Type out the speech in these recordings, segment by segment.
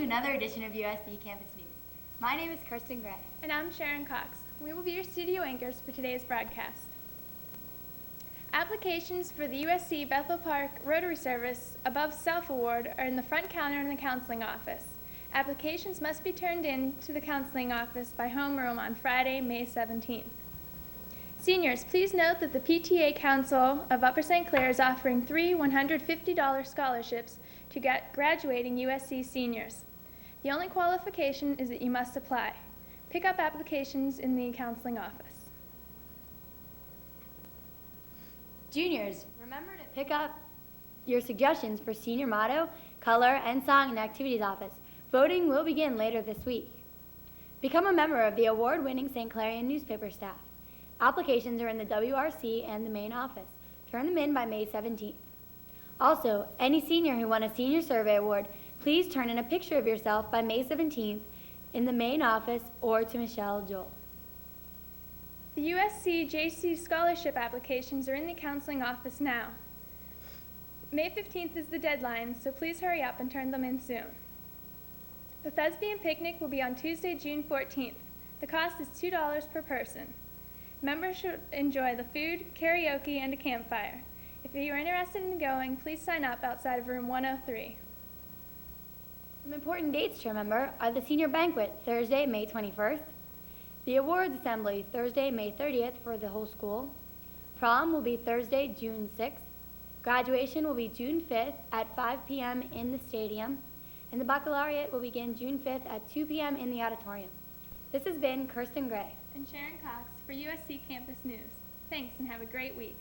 another edition of USC Campus News. My name is Kirsten Gray. And I'm Sharon Cox. We will be your studio anchors for today's broadcast. Applications for the USC Bethel Park Rotary Service Above Self Award are in the front counter in the counseling office. Applications must be turned in to the counseling office by homeroom on Friday, May 17th. Seniors, please note that the PTA Council of Upper St. Clair is offering 3 $150 scholarships to graduating USC seniors. The only qualification is that you must apply. Pick up applications in the counseling office. Juniors, remember to pick up your suggestions for senior motto, color, and song in the activities office. Voting will begin later this week. Become a member of the award-winning St. Clairian newspaper staff. Applications are in the WRC and the main office. Turn them in by May 17th. Also, any senior who won a senior survey award, please turn in a picture of yourself by May 17th in the main office or to Michelle Joel. The USC JC scholarship applications are in the counseling office now. May 15th is the deadline, so please hurry up and turn them in soon. The Thespian Picnic will be on Tuesday, June 14th. The cost is $2 per person. Members should enjoy the food, karaoke, and a campfire. If you are interested in going, please sign up outside of room 103. Some important dates to remember are the senior banquet, Thursday, May 21st, the awards assembly, Thursday, May 30th for the whole school, prom will be Thursday, June 6th, graduation will be June 5th at 5 p.m. in the stadium, and the baccalaureate will begin June 5th at 2 p.m. in the auditorium. This has been Kirsten Gray and Sharon Cox for USC Campus News. Thanks and have a great week.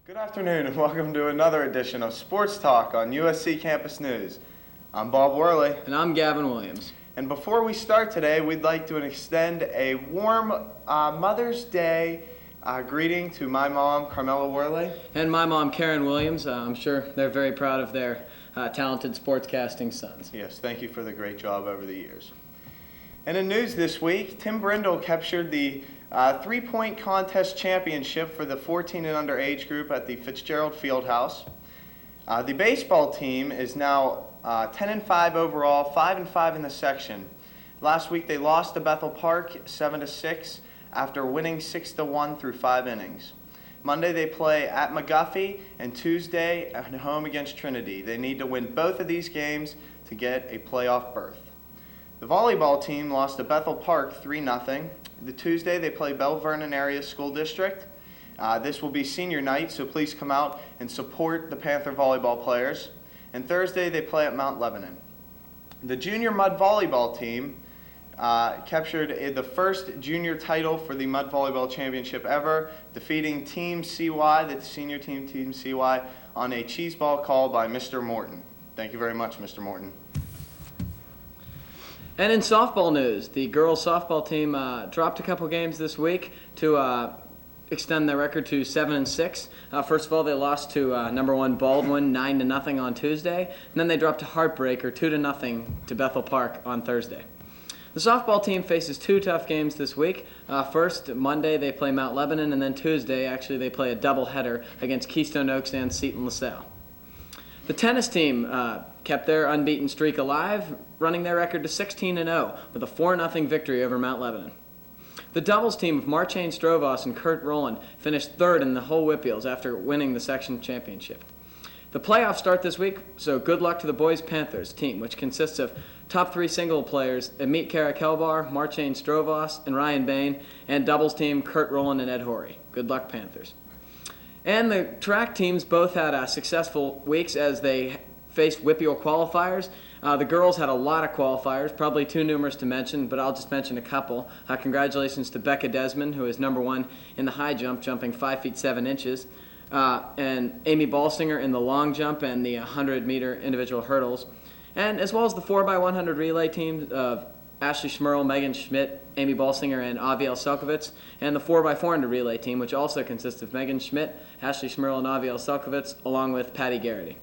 Good afternoon and welcome to another edition of Sports Talk on USC Campus News. I'm Bob Worley. And I'm Gavin Williams. And before we start today, we'd like to extend a warm Mother's Day greeting to my mom, Carmela Worley. And my mom, Karen Williams. I'm sure they're very proud of their talented sportscasting sons. Yes, thank you for the great job over the years. And in news this week, Tim Brindle captured the three-point contest championship for the 14 and under age group at the Fitzgerald Fieldhouse. The baseball team is now 10-5 overall, 5-5 in the section. Last week they lost to Bethel Park 7-6 after winning 6-1 through 5 innings. Monday they play at McGuffey and Tuesday at home against Trinity. They need to win both of these games to get a playoff berth. The volleyball team lost to Bethel Park 3-0. The Tuesday they play Bell Vernon Area School District. This will be senior night, so please come out and support the Panther volleyball players. And Thursday they play at Mount Lebanon. The junior mud volleyball team captured the first junior title for the mud volleyball championship ever, defeating Team CY, the senior team, Team CY, on a cheese ball call by Mr. Morton. Thank you very much, Mr. Morton. And in softball news, the girls softball team dropped a couple games this week to extend their record to 7-6. First of all, they lost to number 1 Baldwin 9-0 on Tuesday, and then they dropped a heartbreaker 2-0 to Bethel Park on Thursday. The softball team faces 2 tough games this week. First, Monday they play Mount Lebanon, and then Tuesday, actually, they play a doubleheader against Keystone Oaks and Seton LaSalle. The tennis team kept their unbeaten streak alive, running their record to 16-0 with a 4-0 victory over Mount Lebanon. The doubles team of Marchane Strovos and Kurt Rowland finished third in the whole Whippeals after winning the section championship. The playoffs start this week, so good luck to the boys Panthers team, which consists of top 3 single players, Amit Karakelbar, Marchane Strovos, and Ryan Bain, and doubles team Kurt Rowland and Ed Horry. Good luck, Panthers. And the track teams both had successful weeks as they faced Whippeal qualifiers. The girls had a lot of qualifiers, probably too numerous to mention, but I'll just mention a couple. Congratulations to Becca Desmond, who is number 1 in the high jump, jumping 5 feet 7 inches, and Amy Balsinger in the long jump and the 100-meter individual hurdles, and as well as the 4x100 relay team of Ashley Schmerl, Megan Schmidt, Amy Balsinger, and Aviel Selkovitz, and the 4x400 relay team, which also consists of Megan Schmidt, Ashley Schmerl, and Aviel Selkovitz, along with Patty Garrity.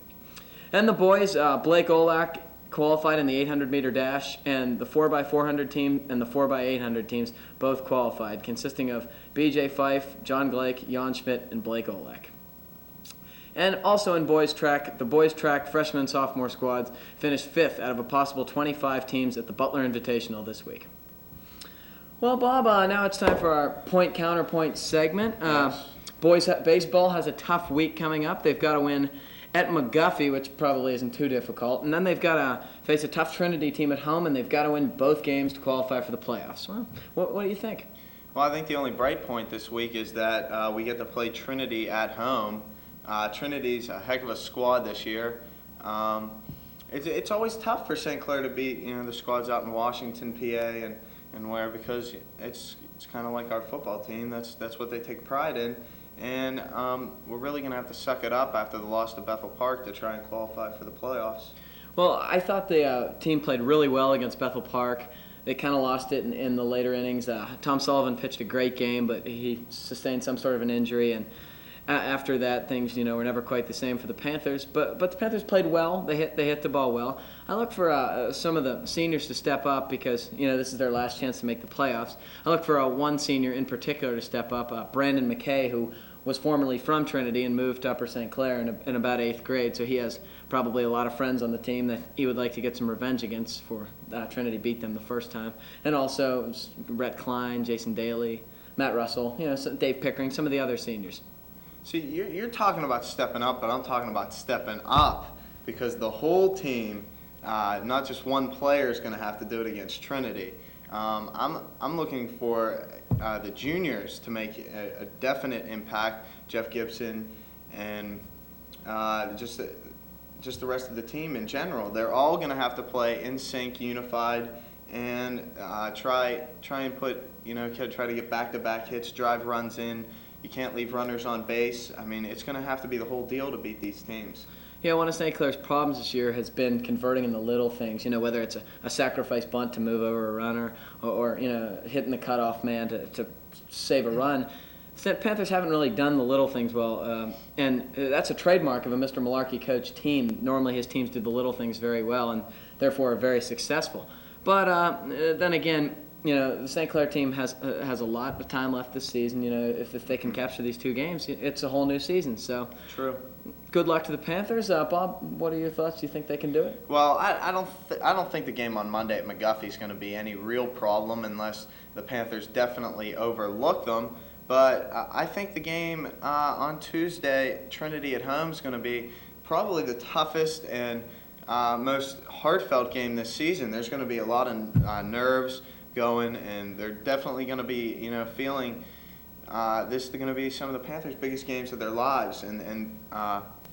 And the boys, Blake Olak qualified in the 800-meter dash, and the 4x400 team and the 4x800 teams both qualified, consisting of B.J. Fife, John Glake, Jan Schmidt, and Blake Olak. And also in boys track, the boys track freshman and sophomore squads finished 5th out of a possible 25 teams at the Butler Invitational this week. Well, Bob, now it's time for our point-counterpoint segment. Yes. Boys baseball has a tough week coming up. They've got to win at McGuffey, which probably isn't too difficult. And then they've got to face a tough Trinity team at home, and they've got to win both games to qualify for the playoffs. Well, what do you think? Well, I think the only bright point this week is that we get to play Trinity at home. Trinity's a heck of a squad this year. It's always tough for St. Clair to beat the squads out in Washington, PA, and where, because it's kind of like our football team. That's what they take pride in. And we're really going to have to suck it up after the loss to Bethel Park to try and qualify for the playoffs. Well, I thought the team played really well against Bethel Park. They kind of lost it in the later innings. Tom Sullivan pitched a great game, but he sustained some sort of an injury, and after that, things were never quite the same for the Panthers. But the Panthers played well. They hit the ball well. I look for some of the seniors to step up because this is their last chance to make the playoffs. I look for one senior in particular to step up, Brandon McKay, who was formerly from Trinity and moved to Upper St. Clair in about 8th grade. So he has probably a lot of friends on the team that he would like to get some revenge against for Trinity beat them the first time. And also Rhett Klein, Jason Daly, Matt Russell, Dave Pickering, some of the other seniors. See, you're talking about stepping up, but I'm talking about stepping up because the whole team, not just one player, is going to have to do it against Trinity. I'm looking for the juniors to make a definite impact. Jeff Gibson and just the rest of the team in general. They're all going to have to play in sync, unified, and try and put try to get back-to-back hits, drive runs in. You can't leave runners on base. I mean, it's going to have to be the whole deal to beat these teams. Yeah, one of St. Clair's problems this year has been converting in the little things, whether it's a sacrifice bunt to move over a runner or hitting the cutoff man to save a run. The Panthers haven't really done the little things well, and that's a trademark of a Mr. Malarkey coach team. Normally his teams do the little things very well and therefore are very successful. But then again, the St. Clair team has a lot of time left this season. If they can capture these 2 games, it's a whole new season. So True. Good luck to the Panthers. Bob, what are your thoughts? Do you think they can do it? Well, I don't think the game on Monday at McGuffey is going to be any real problem unless the Panthers definitely overlook them. But I think the game on Tuesday, Trinity at home, is going to be probably the toughest and most heartfelt game this season. There's going to be a lot of nerves going, and they're definitely going to be, feeling this is going to be some of the Panthers' biggest games of their lives, and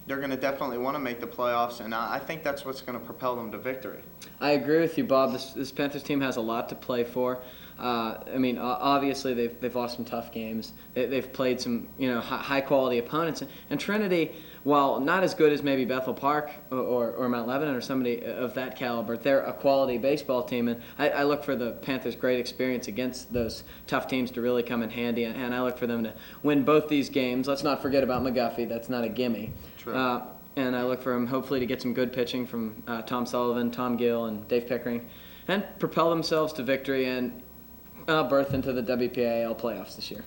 they're going to definitely want to make the playoffs, and I think that's what's going to propel them to victory. I agree with you, Bob. This Panthers team has a lot to play for. Obviously they've lost some tough games. They've played some high quality opponents, and Trinity, while not as good as maybe Bethel Park or Mount Lebanon or somebody of that caliber, they're a quality baseball team, and I look for the Panthers' great experience against those tough teams to really come in handy, and I look for them to win both these games. Let's not forget about McGuffey. That's not a gimme. True. And I look for him hopefully to get some good pitching from Tom Sullivan, Tom Gill, and Dave Pickering, and propel themselves to victory and berth into the WPIAL playoffs this year.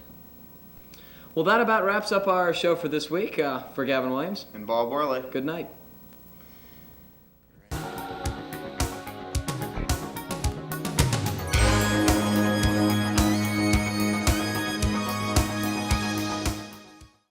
Well, that about wraps up our show for this week. For Gavin Williams. And Bob Worley. Good night.